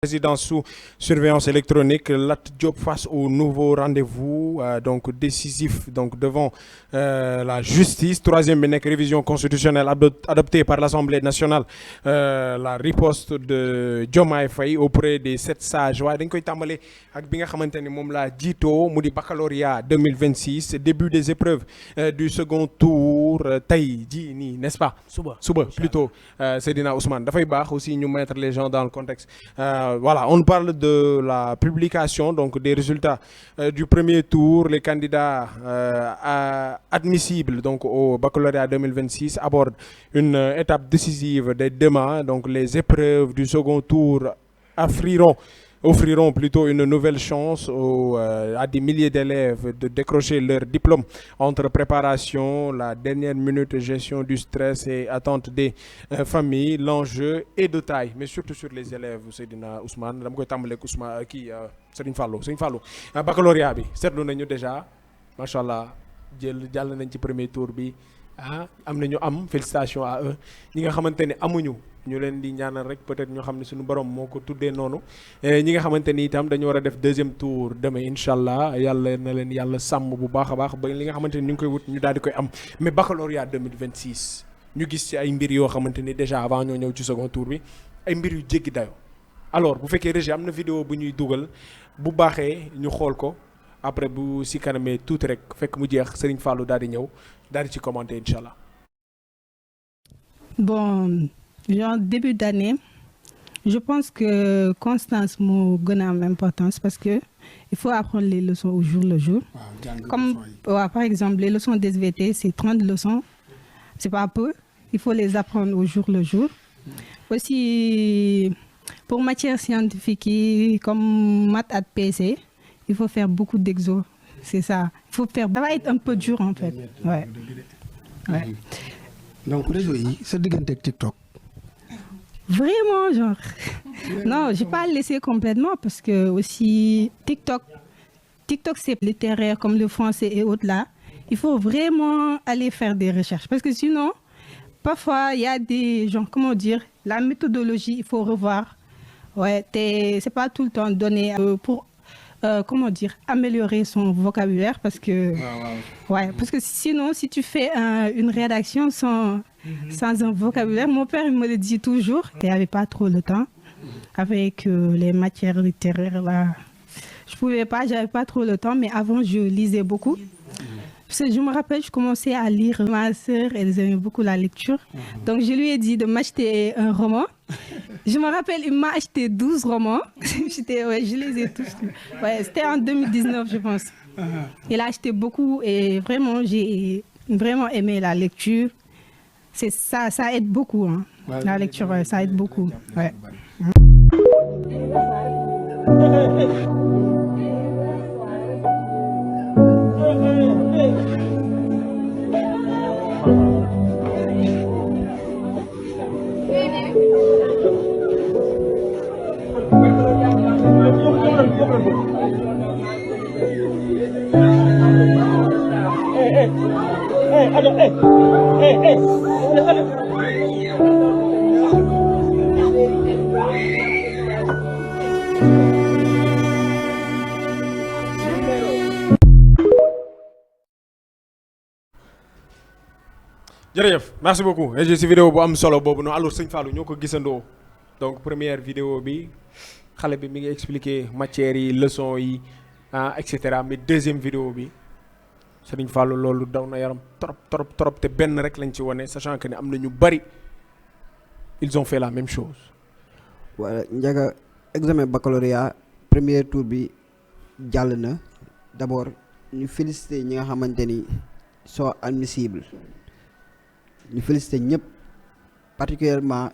Résidence sous surveillance électronique, Lat Diop face au nouveau rendez-vous donc décisif donc devant la justice. Troisième bi nekk révision constitutionnelle adoptée par l'Assemblée nationale, la riposte de Diomaye Faye auprès des 7 sages. waaye dañ koy tàmbale ak bi nga xamante ni moom laa jiitoo mu di baccalauréat 2026 début des épreuves du second tour tey jii nii n'est-ce pas. suba plutôt Seydina Ousmane dafay baax aussi ñu mettre les gens dans le contexte. Voilà, on parle de la publication donc des résultats du premier tour. Les candidats admissibles donc au baccalauréat 2026 abordent une étape décisive dès demain. Donc les épreuves du second tour offriront plutôt une nouvelle chance à des milliers d'élèves de décrocher leur diplôme entre préparation, la dernière minute, gestion du stress et attente des familles. L'enjeu est de taille, mais surtout sur les élèves. Seydina Ousmane dama koy tàmbaleeg Ousmane Serigne Fallou baccalauréat bi seetlu nañu déjà macha allah jàll nañ ci premier tour bi am nañu félicitations à eux ñi nga xamante ne amuñu. ñu leen di ñaanal rek peut-être ñu xam ne suñu borom moo ko tuddee noonu ñi nga xamante ni itam dañu war a def deuxième tour demain incha allah yàlla na leen yàlla sàmm bu baax a baax ba li nga xamante ni ñu ngi koy wut ñu daal di koy am mais baccalauréat 2026 ñu gis ci ay mbir yoo xamante ni déjà avant ñoo ñëw ci second tour bi ay mbir yu jéggi dayo alors bu fekkee régie am na vidéo bu ñuy dugal bu baaxee ñu xool ko après bu si kanamee tuuti rek fekk mu jeex Serigne Fallou daal di ñëw daal di ci commenter incha allah. Bon. Genre début d'année, je pense que constance moo gën a am importance parce que il faut apprendre les leçons au jour le jour. Comme par exemple les leçons d'SVT, c'est 30 leçons, c'est pas peu, il faut les apprendre au jour le jour. Aussi pour matière scientifique yi comme maths ak PC, il faut faire beaucoup d'exos, c'est ça. Il faut faire, ça va être un peu dur en fait. Ouais. Donc réseau yi sa diggante ak TikTok. Vraiment, genre. Non, j'ai pas laissé complètement parce que aussi TikTok c'est littéraire comme le français et autres là. Il faut vraiment aller faire des recherches parce que sinon, parfois il y a des gens, comment dire, la méthodologie, il faut revoir. Ouais, c'est pas tout le temps donné pour comment dire, améliorer son vocabulaire parce que ouais, parce que sinon si tu fais une rédaction sans un vocabulaire, mon père il me le dit toujours, il n'y avait pas trop le temps avec les matières littéraires là, j'avais pas trop le temps, mais avant je lisais beaucoup. Parce que je me rappelle, je commençais à lire. Ma sœur, elle aimait beaucoup la lecture. Donc, je lui ai dit de m'acheter un roman. Je me rappelle, il m'a acheté 12 romans. Je les ai tous lus. Ouais, c'était en 2019, je pense. Il a acheté beaucoup et vraiment, j'ai vraiment aimé la lecture. C'est ça, ça aide beaucoup. Hein. Ouais, la lecture, ouais, ça aide beaucoup. Ouais. jërëjëf merci beaucoup et ci vidéo bu am solo boobu noonu alors sëñ Fallou ñoo ko gisandoo donc première vidéo bi xale bi mi ngi expliquer matières yi leçons yi et cetera mais deuxième vidéo bi sëñ Fallou loolu daw na yaram trop te benn rek lañ ci wane sachant que ne am na ñu bari ils ont fait la même chose. voilà Ndiaga examen baccalauréat premier tour bi jàll na d'abord ñu féliciter ñi nga xamante ni sont admissibles. ñu félicité ñëpp particulièrement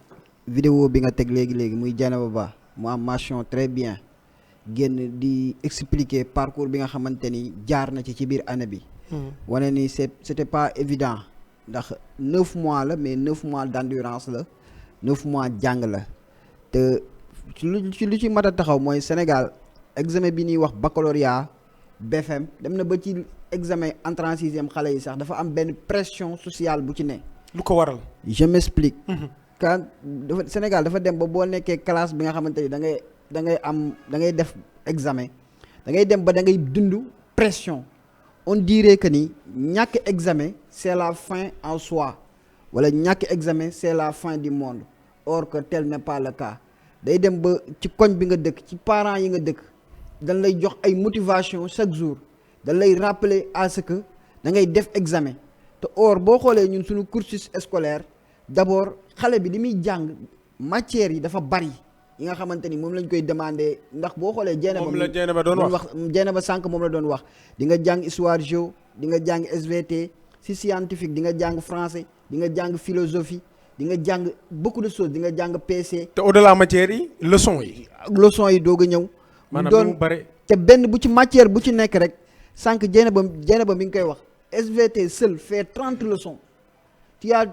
vidéo bi nga teg léegi muy Dieynaba Ba mu am mention très bien génn di expliquer parcours bi nga xamante ni jaar na ci biir année bi. wane ni c'était pas évident ndax 9 mois la mais 9 mois d'endurance la 9 mois jàng la te lu ci mat a taxaw mooy Sénégal examen bi ñuy wax baccalauréat BFM dem na ba ci examen entrée en sixième xale yi sax dafa am benn pression sociale bu ci ne. lu ko waral. je m'explique. quand Sénégal dafa dem ba boo nekkee classe bi nga xamante ni da ngay da ngay def examen da ngay dem ba da ngay dund pression on dirait que ni ñàkk examen c'est la fin en soi wala ñàkk examen c'est la fin du monde or que tel n'est pas le cas day dem ba ci koñ bi nga dëkk ci parents yi nga dëkk dañ lay jox ay motivation chaque jour dañ lay rappeler à ce que da ngay def examen te or boo xoolee ñun suñu cursus scolaire d'abord xale bi li muy jàng matières yi dafa bari yi nga xamante ni moom lañ koy demander ndax boo xoolee Dieynaba doon wax Dieynaba sànq moom la doon wax di nga jàng histoire géo di nga jàng SVT si scientifique di nga jàng français di nga jàng philosophie di nga jàng beaucoup de choses di nga jàng PC. te au-delà matières yi leçons yi doog a ñëw. maanaam mu bare te benn bu ci matière bu ci nekk rek sànq Dieynaba mi ngi koy wax SVT seul fait 30 leçons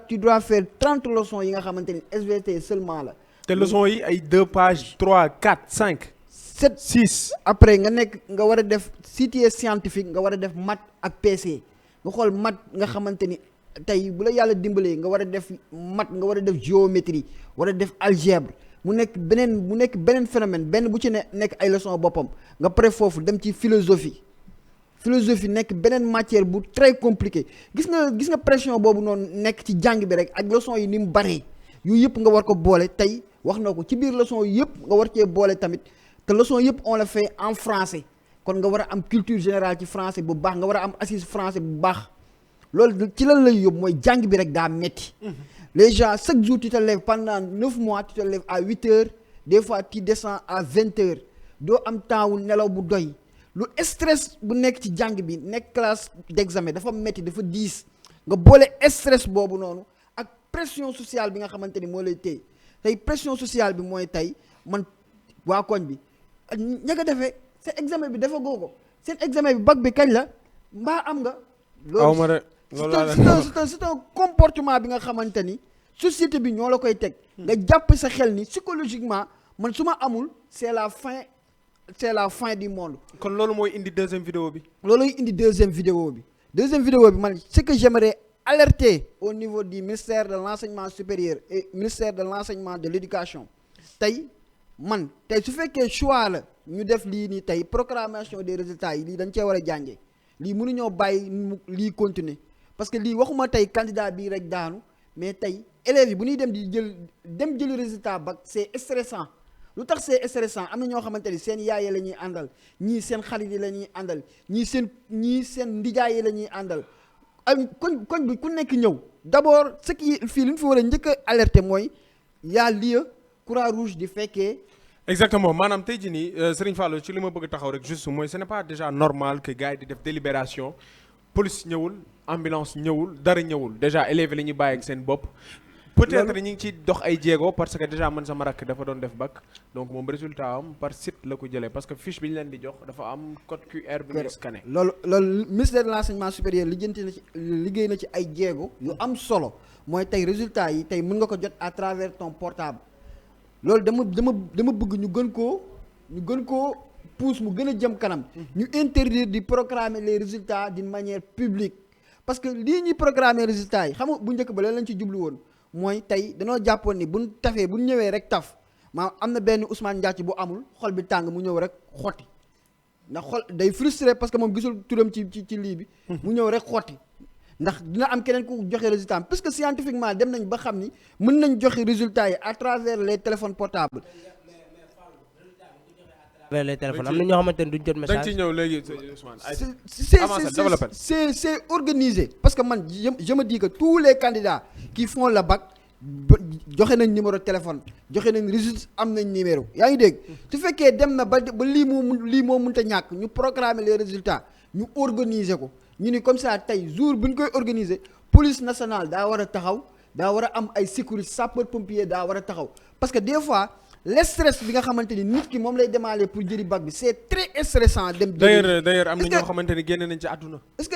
tu dois faire 30 leçons yi nga xamante ni SVT seulement la. te leçons yi ay 2 pages 3 4 5 7 6. après nga war a def si tu es scientifique nga war a def maths ak PC nga xool maths nga xamante ni tey bu la yàlla dimbalee nga war a def maths nga war a def géométrie war a def algèbre mu nekk beneen phénomène benn bu ci nekk ay leçons boppam nga pare foofu dem ci philosophie nekk beneen matière bu très compliqué gis nga pression boobu noonu nekk ci jàng bi rek ak leçons yi ni mu baree yooyu yëpp nga war ko boole tey wax na ko ci biir leçon yëpp nga war cee boole tamit te leçon yëpp on le fait en français kon nga war a am culture générale ci français bu baax nga war a am assise français bu baax loolu ci lan lay yóbbu mooy jàng bi rek daa metti les gens chaque jour tu te lèves pendant 9 mois tu te lèves à 8 heures des fois tu descends à 20 heures doo am temps wu nelaw bu doy lu stress bu nekk ci jàng bi nekk classe d'examen dafa metti dafa diis nga boole stress boobu noonu ak pression sociale bi nga xamante ni moo lay téye tey pression sociale bi mooy tey man waa koñ bi ña nga defee seen examen bi dafa goo ko seen examen bi bac bi kañ la mbaa am nga loolu c'est un comportement bi nga xamante ni société bi ñoo la koy teg nga jàpp sa xel ni psychologiquement man su ma amul c'est la fin du monde. kon loolu mooy indi deuxième vidéo bi deuxième vidéo bi man ce que j'aimerais alerter au niveau du ministère de l'enseignement supérieur et ministère de l'enseignement de l'éducation tey su fekkee choix la ñu def lii nii tey proclamation des résultats yi lii dañ cee war a jàngee lii mënuñoo bàyyi lii continuer parce que lii waxuma tey candidat bii rek daanu mais tey élèves yi bu ñuy dem jëli résultat bac c'est stressant lu tax c'est stressant am na ñoo xamante ni seen yaay la ñuy àndal ñii seen xarit yi la ñuy àndal ñii seen ndijaay yi la ñuy àndal ay koñ bi ku nekk ñëw d'abord ce qui fii li ñu fi war a njëkk a alerter mooy y'a lieu Croix-Rouge di fekkee. exactement maanaam tey jii nii Serigne Fallou ci li ma bëgg taxaw rek juste mooy ce n'est pas déjà normal que gars yi di def délibération police ñëwul ambulance ñëwul dara ñëwul déjà élèves la ñuy bàyyi ak seen bopp. peut-être ñu ngi ci dox ay jéego parce que déjà man sama rakk dafa doon def bac donc moom résultat am par site la ko jëlee parce que fiche bi ñu leen di jox dafa am code QR bi ñu scanné. loolu ministère de l'enseignement supérieur liggéey na ci ay jéego yu am solo mooy tey résultat yi tey mën nga ko jot à travers ton portable loolu dama bëgg ñu gën koo pousse mu gën a jëm kanam. ñu interdire di proclamer les résultats d'une manière publique parce que lii ñuy proclamer résultats yi xam nga bu njëkk ba leen lañ ci jublu woon. mooy tey dañoo jàppoon ni buñ ñëwee rek taf am na benn Ousmane Ndiaye bu amul xol bi tàng mu ñëw rek xotti ndax xol day frustré parce que moom gisul turam ci lii bi mu ñëw rek xotti ndax dina am keneen ku joxe résultat am puisque scientifiquement dem nañ ba xam ni mën nañ joxe résultats yi à travers les téléphones portables. les téléphones am na ñoo xamante ne duñ jot message. dañ ci ñëw léegi Ousmane. c'est organisé parce que man je me dis que tous les candidats qui font le bac joxe nañ numéro téléphone joxe nañ résultat am nañ numéro yaa ngi dégg su fekkee dem na ba lii moo mënta ñàkk ñu programmer les résultats ñu organiser ko ñu ni comme ça tey jour bu ñu koy organiser police nationale daa war a taxaw daa war a am ay sécurité sapeur pompier daa war a taxaw parce que des fois le stress bi nga xamante ni nit ki moom lay démarrer pour jëli bac bi c'est très stressant. d'ailleurs am na ñoo xamante ni génn nañ ci àdduna. est-ce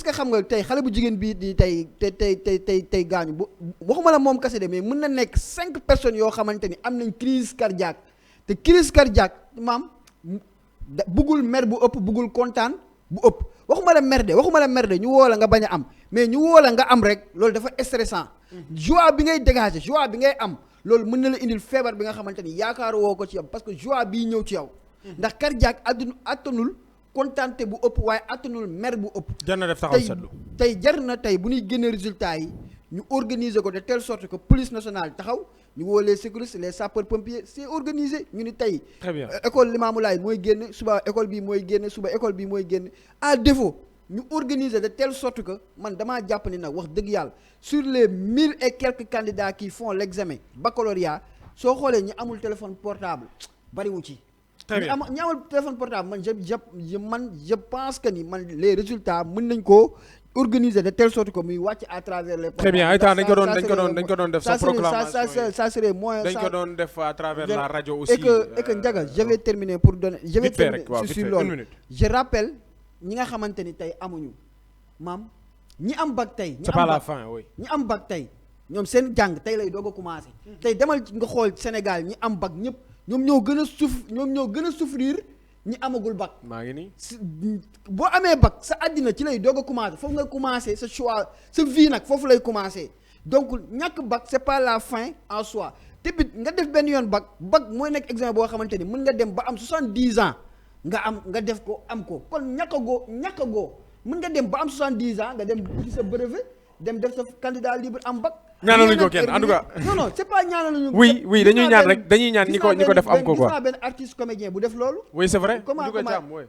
que xam nga tey xale bu jigéen bii di tey gaañu bu waxuma la moom kese de mais mën na nekk 5 personnes yoo xamante ni am nañ crise cardiaque te crise cardiaque maam buggul mer bu ëpp buggul kontaan bu ëpp waxuma la mer de ñu woo la nga bañ a am mais ñu woo la nga am rek loolu dafa stressant. joie bi ngay dégager joie bi ngay am. loolu mën na la indil feebar bi nga xamante ni yaakaar woo ko ci yow parce que joie bii ñëw ci yow ndax cardiaque attanul kontaante bu ëpp waaye attanul mer bu ëpp jar na def taxaw seetlu tey jar na tey bu ñuy génne résultat yi ñu organiser ko de telle sorte que police nationale taxaw ñu woo les sécurités les sapeurs pompiers c'est organisé ñu ni tey école Limamoulaye mooy génn suba école bii mooy génn suba école bii mooy génn à défaut ñu organiser de telle sorte que man damaa jàpp ni nag wax dëgg yàlla sur les 1000 et quelques candidats qui font l'examen baccalauréat soo xoolee ñi amul téléphone portable bariwu ci ñi amul téléphone portable man je pense que ni man les résultats mën nañ koo organiser de telle sorte que muy wàcc à travers les très bien Aïta dañ ko doon def sa proclamation ça serait moins dañ ko doon def à travers la radio aussi et que Ndiaga je vais terminer pour donner je vais terminer sur loolu je rappelle ñi nga xamante ni tey amuñu maam ñi am bac tey c'est pas la fin oui ñi am bac tey ñoom seen jàng tey lay doog a commencer tey demal nga xool Sénégal ñi am bac ñëpp ñoom ñoo gën a souffrir ñi amagul bac maa ngi nii boo amee bac sa àddina ci lay doog a commencer foofu nga commencer sa choix sa vie nag foofu lay commencer donc ñàkk bac c'est pas la fin en soi te bit nga def benn yoon bac mooy nekk examen boo xamante ni mën nga dem ba am 70 ans nga def ko am ko kon ñàkkagoo mën nga dem ba am 70 ans nga dem ci sa brevet dem def sa candidat libre am bac. ñaanaluñu ko kenn en tout cas. non c'est pas ñaanaluñu. oui dañuy ñaan ñi ko def am ko quoi. gis naa benn artiste comédien bu def loolu. oui c'est vrai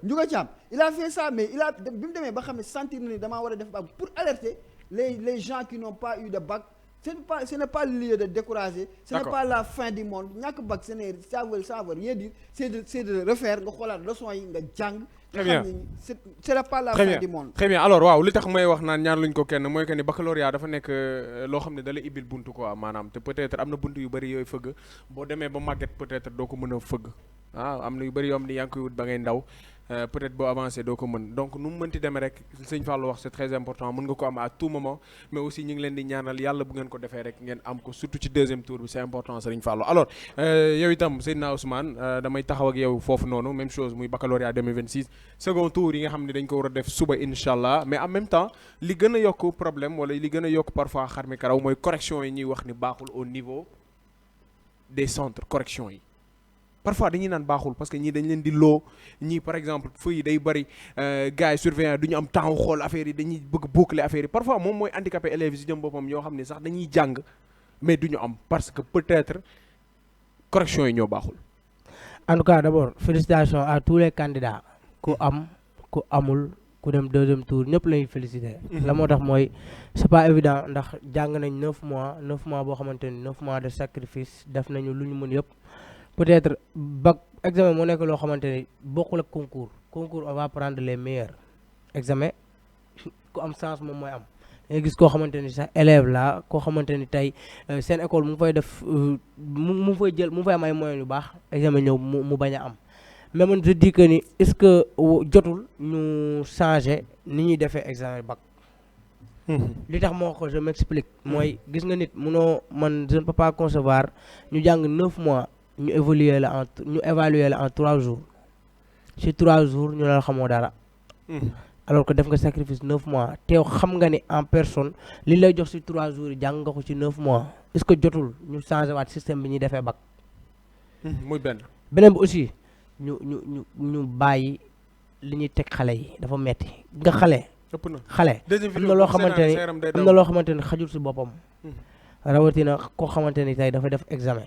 Ndiouga Thiam il a fait ça mais bi mu demee ba xam ne sentir na ni damaa war a def bac pour alerter les gens qui n'ont pas eu de bac. Ce n'est pas le lieu de décourager. Ce n'est pas la fin du monde ñàkk bac ça veut rien dire c'est de refaire nga xoolaat leçon yi nga jàng. très bien c'est pas la fin du monde. très bien alors waaw li tax may wax naan ñaan luñ ko kenn mooy que ni baccalauréat dafa nekk loo xam ne da lay ibbil buntu quoi maanaam te peut-être am na buntu yu bëri yooyu fëgg boo demee ba màgget peut-être doo ko mën a fëgg am na yu bëri yoo xam ne yaa ngi koy wut ba ngay ndaw. peut-être boo avancé doo ko mën donc nu mu mënti demee rek sëñ Fallou wax c'est très important mën nga ko am à tout moment mais aussi ñu ngi leen di ñaanal yàlla bu ngeen ko defee rek ngeen am ko surtout ci deuxième tour bi c'est important sëñ Fallou alors yow itam Seydina Ousmane damay taxaw ak yow foofu noonu même chose muy baccalauréat 2026 second tour yi nga xam ne dañ ko war a def suba incha allah mais en même temps li gën a yokk problème wala li gën a yokk parfois xar mi karaw mooy correction yi ñuy wax ni baaxul au niveau des centres correction yi parfois dañuy naan baaxul parce que ñii dañ leen di loo ñii par exemple feuille yi day bëri gars yi surveillant du ñu am temps xool affaire yi dañuy bëgg boucler affaire yi parfois moom mooy handicapé élèves yi si jëm boppam ñoo xam ne sax dañuy jàng mais du ñu am parce que peut-être correction yi ñoo baaxul. en tout cas d'abord félicitations à tous les candidats ku am ku amul ku dem deuxième tour ñëpp lañuy féliciter. la moo tax mooy c'est pas évident ndax jàng nañ 9 mois boo xamante ni 9 mois de sacrifice def nañu lu ñu mën yëpp. peut-être bac examen moo nekk loo xamante ni bokkul ak concours on va prendre les meilleurs examen ku am chance moom mooy am nga gis koo xamante ni sax élève la koo xamante ni tey seen école mu ngi fay def mu ngi fay am ay moyens yu baax examen ñëw mu bañ a am mais man je dis que ni est-ce que jotul ñu changer ni ñuy defee examen bac li tax moo ko je m'explique mooy gis nga nit munoo man je ne peux pas concevoir ñu jàng 9 mois ñu évaluer la en 3 jours ci 3 jours ñu la xamoo dara alors que def nga sacrifice 9 mois teew xam nga ni en personne li lay jox ci 3 jours yi jàng nga ko ci 9 mois est-ce que jotul ñu changer waat système bi ñuy defee bac muy beneen bi aussi ñu bàyyi li ñuy teg xale yi dafa metti nga xale am na loo xamante ni xajul ci boppam rawatina koo xamante ni tey dafa def examen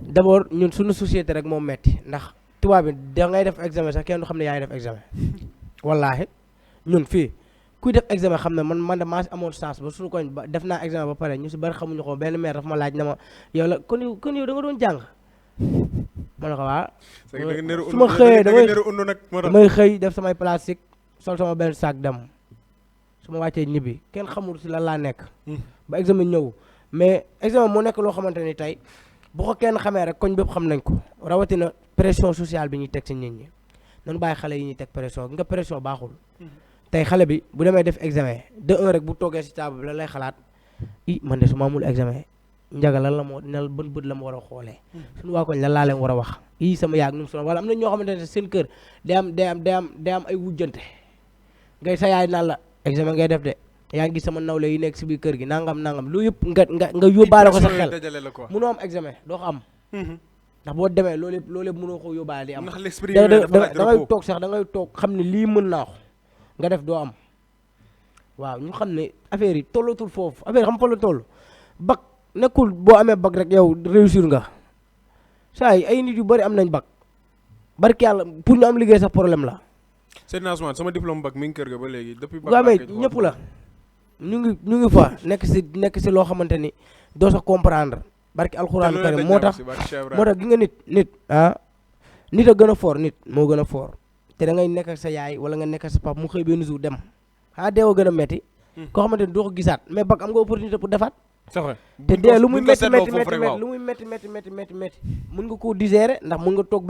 d'abord ñun suñu société rek moom metti ndax tubaab bi da ngay def examen sax kenn du xam ne yaa ngi def examen wallaahi ñun fii kuy def examen xam ne man de maa si amoon chance ba suñu koñ ba def naa examen ba pare ñu si bari xamuñu ko benn maire dafa ma laaj na ma yow la kon yow da nga doon jàng ma ne ko waa su ma xëyee damay xëy def samay plastique sol sama benn sac dem su ma wàccee ñibbi kenn xamul si lan laa nekk ba examen ñëw mais examen moo nekk loo xamante ni tey bu ko kenn xamee rek koñ bépp xam nañ ko rawatina pression sociale bi ñuy teg ci nit ñi nañu bàyyi xale yi ñuy teg pression nga pression baaxul tey xale bi bu demee def examen de 1 rek bu toogee ci table bi la lay xalaat man de su ma amul examen njaga lan la moo nel bën bët la ma war a xoolee suñu waa koñ lan laa leen war a wax sama yaag nu mu wala am na ñoo xamante ne seen kër day am ay wujjante ngay sa yaay naan la examen ngay def de yaa ngi gis sama nawle yi nekk si biir kër gi nangam lu yëpp nga yóbbaale ko sa xel mënoo am examen doo ko am ndax boo demee loolu yëpp mënoo ko yóbbaale di am da ngay toog sax da ngay toog xam ne lii mën naa ko nga def doo am waaw ñu xam ne affaire yi tollatul foofu affaire yi xam fa la toll bac nekkul boo amee bac rek yow réussir nga saa yi ay nit yu bëri am nañ bac barki yàlla pour ñu am liggéey sax problème la. Seydina Ousmane sama diplôme bac mi ngi kër ga ba léegi depuis. bac amee ñëpp la ñu ngi fa nekk si loo xamante ni doo sax comprendre barki alxuraan karim moo tax gi nga nit a gën a fort nit moo gën a fort te da ngay nekk ak sa yaay wala nga nekk ak sa papa mu xëy benn jour dem deew a gën a metti koo xamante ni doo ko gisaat mais bac am nga opportunité pour defaat. c'est vrai te dee lu muy métti mën nga koo digérer ndax mën nga toog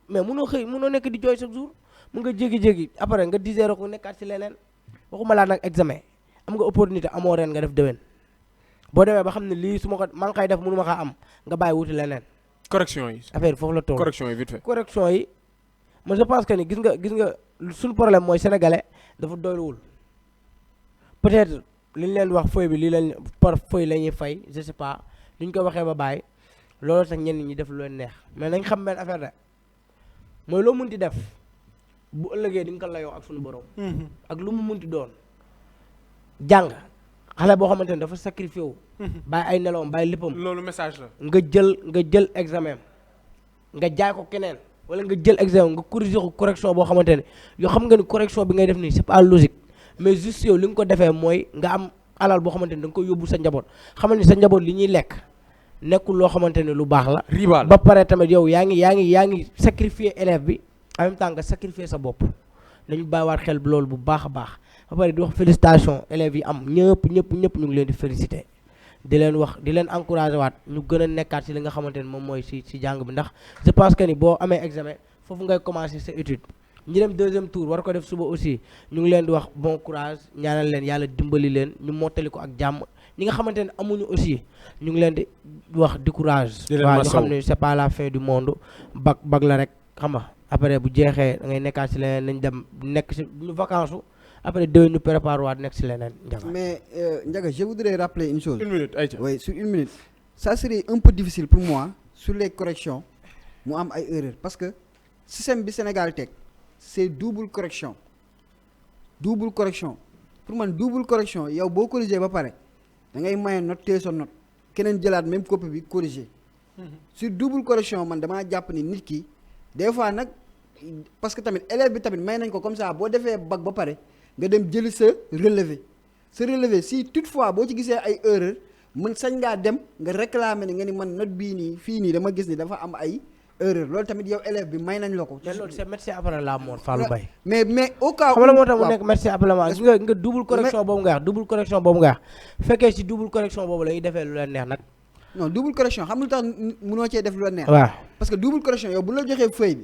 mais mënoo nekk di jooy chaque jour mën nga jékki-jékki après nga digérer ko nekkaat si leneen waxuma laa nag examen am nga opportunité amoo ren nga def déwén boo demee ba xam ne lii su ma ko maa ngi koy def mënu ma kaa am nga bàyyi wuti leneen. correction yi affaire foofu la toll correction yi vite fait. correction yi man je pense que ni gis nga suñu problème mooy sénégalais dafa doyluwul peut-être li ñu leen wax feuille bi lii leen par feuille la ñuy fay je sais pas duñ ko waxee ba bàyyi loolu tax ñenn ñi def lu leen neex mais nañ xam benn affaire de mooy loo mënti def bu ëllëgee di nga ko layoo ak suñu borom. ak lu mu mënti doon jàng xale boo xamante ne dafa sacrifié wu. bàyyi ay nelawam bàyyi léppam. loolu message la. nga jël examen nga jaay ko keneen wala nga jël examen nga corriger ko correction boo xamante ne yoo xam nga ni correction bi ngay def nii c'est pas logique. mais juste yow li nga ko defee mooy nga am alal boo xamante ni da nga koy yóbbu sa njaboot xamal ni sa njaboot li ñuy lekk nekkul loo xamante ne lu baax la. riba ba pare tamit yow yaa ngi sacrifier élève bi en même temps nga sacrifier sa bopp nañu bàyyiwaat xel loolu bu baax a baax ba pare di wax félicitation élèves yi am ñëpp ñu ngi leen di féliciter di leen wax di leen encourager waat ñu gën a nekkaat si li nga xamante ne moom mooy si jàng bi ndax je pense que ni boo amee examen foofu ngay commencer sa étude. ñi dem deuxième tour war ko def suba aussi ñu ngi leen di wax bon courage ñaanal leen yàlla dimbali leen ñu mottali ko ak jàmm ñi nga xamante ne amuñu aussi ñu ngi leen di wax di courage waaw ñu xam ne c'est pas la fin du monde bac la rek xam nga après bu jeexee da ngay nekkaat si leneen nañ dem nekk si ñu vacance u après déwén ñu préparé waat nekk si leneen Ndiaga. Mais Ndiaga, je voudrais rappeler une chose. Une minute, Aïcha. Oui, sur une minute. Ça serait un peu difficile pour moi sur les corrections mu am ay erreurs parce que système bi Sénégal teg c'est double correction pour man double correction yow boo corrigé ba pare da ngay maye note tee sa note keneen jëlaat même copie bi corrigé sur double correction man damaa jàpp ni nit ki des fois nag parce que tamit élève bi tamit may nañ ko comme ça boo defee bac ba pare nga dem jëli sa relevé si toutefois boo ci gisee ay erreur mën sañ ngaa dem nga réclamer ni nga ni man note bii nii fii nii dama gis ni dafa am ay erreur loolu tamit yow élève bi may nañ la ko. mais loolu c'est médecin après la mort Fallou Mbaye. mais au cas où xam nga moo tax mu nekk médecin après la mort nga double correction boobu nga wax fekkee ci double correction boobu la ñuy defee lu leen neex nag. non double correction xam lu tax mënoo cee def lu leen neex. waaw parce que double correction yow bu la joxee feuille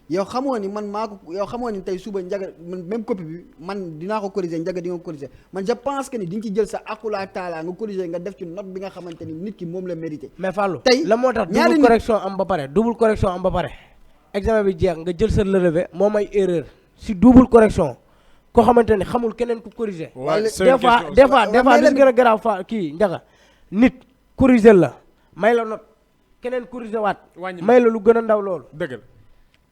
bi yow xamoo ni man maa ko yow xamoo ni tey suba Ndiaga man même copie bi man dinaa ko corriger Ndiaga di nga ko corriger man je pense que ni di nga ci jël sa akula taala nga corriger nga def ci note bi nga xamante ni nit ki moom la mérité. mais Fallou tey la moo tax double correction am ba pare examen bi jeex nga jël sa relevé moom ay erreur si double correction koo xamante ni xamul keneen ku corriger. des fois li si gën a garaaw fa kii Ndiaga nit corriger la may la note keneen corriger waat. may la lu gën a ndaw loolu. dëgg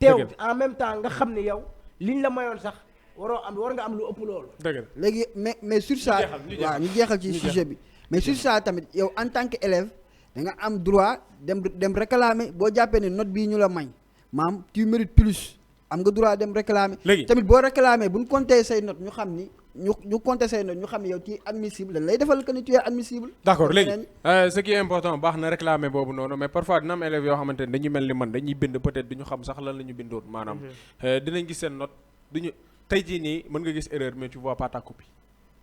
teew en même temps nga xam ne yow liñ la mayoon sax war nga am lu ëpp loolu. dëgg léegi mais sur ça waaw ñu jeexal ci sujet bi mais sur ça tamit yow en tant que élève da nga am droit dem réclamer boo jàppee ne note bii ñu la may maam tu mérites plus am nga droit dem réclamer. léegi tamit boo réclamer bu ñu compter say note ñu xam ni ñu compter say note ñu xam ne yow tu es admissible dañ lay defal que ni tu es admissible. d'accord léegi ce qui est important baax na réclamer boobu noonu mais parfois dina am élèves yoo xamante ne dañuy mel ni man dañuy bind peut-être duñu xam sax lan la ñu bindoon maanaam dinañ gis seen note duñu tey jii nii mën nga gis erreur mais tu vois pas ta copie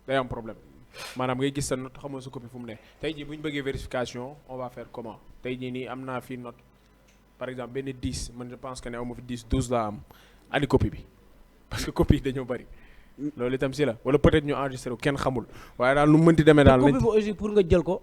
day am problème maanaam ngay gis sa note xamoo sa copie fu mu ne tey jii bu ñu bëggee vérification on va faire comment tey jii nii am naa fii note par exemple benn 10 man je pense que ne aw ma fi 10 12 laa am andi copie bi parce que copie dañoo bari loolu itam si la wala peut-être ñu enregistré kenn xamul waaye daal lu mënti demee daal. copie bi aussi pour nga jël ko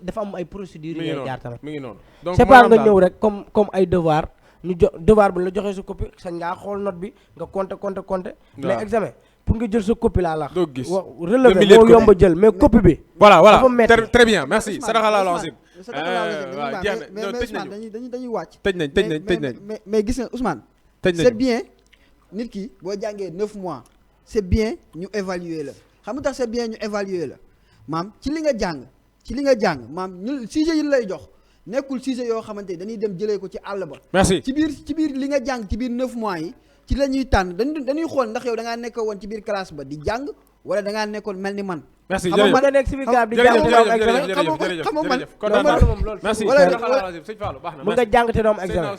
dafa am ay procédures yu ngay jaar tamit. mi ngi noonu donc c'est pas nga ñëw rek comme ay devoir ñu devoir bu la joxee sa copie sañ ngaa xool note bi nga compter mais examen pour nga jël sa copie laa la. doo gis relevé moo yomb a jël mais copie bi. voilà très bien merci. sadaxallahu azim. mais Ousmane dañuy wàcc. tëj nañ mais gis nga Ousmane. c'est bien nit ki boo jàngee 9 mois c'est bien ñu évaluer la xam nga tax c'est bien ñu évaluer la maam ci li nga jàng maam ñu sujet yi lay jox nekkul sujet yoo xamante ni dañuy dem jëlee ko ci àll ba. merci ci biir li nga jàng ci biir 9 mois yi ci la ñuy tànn dañuy xool ndax yow da ngaa nekk woon ci biir classe ba di jàng wala da ngaa nekkoon mel ni man. merci jërëjëf xam nga nekk ci biir classe di jàng te doo am examen. jërëjëf merci. mën nga jàng te doo am examen.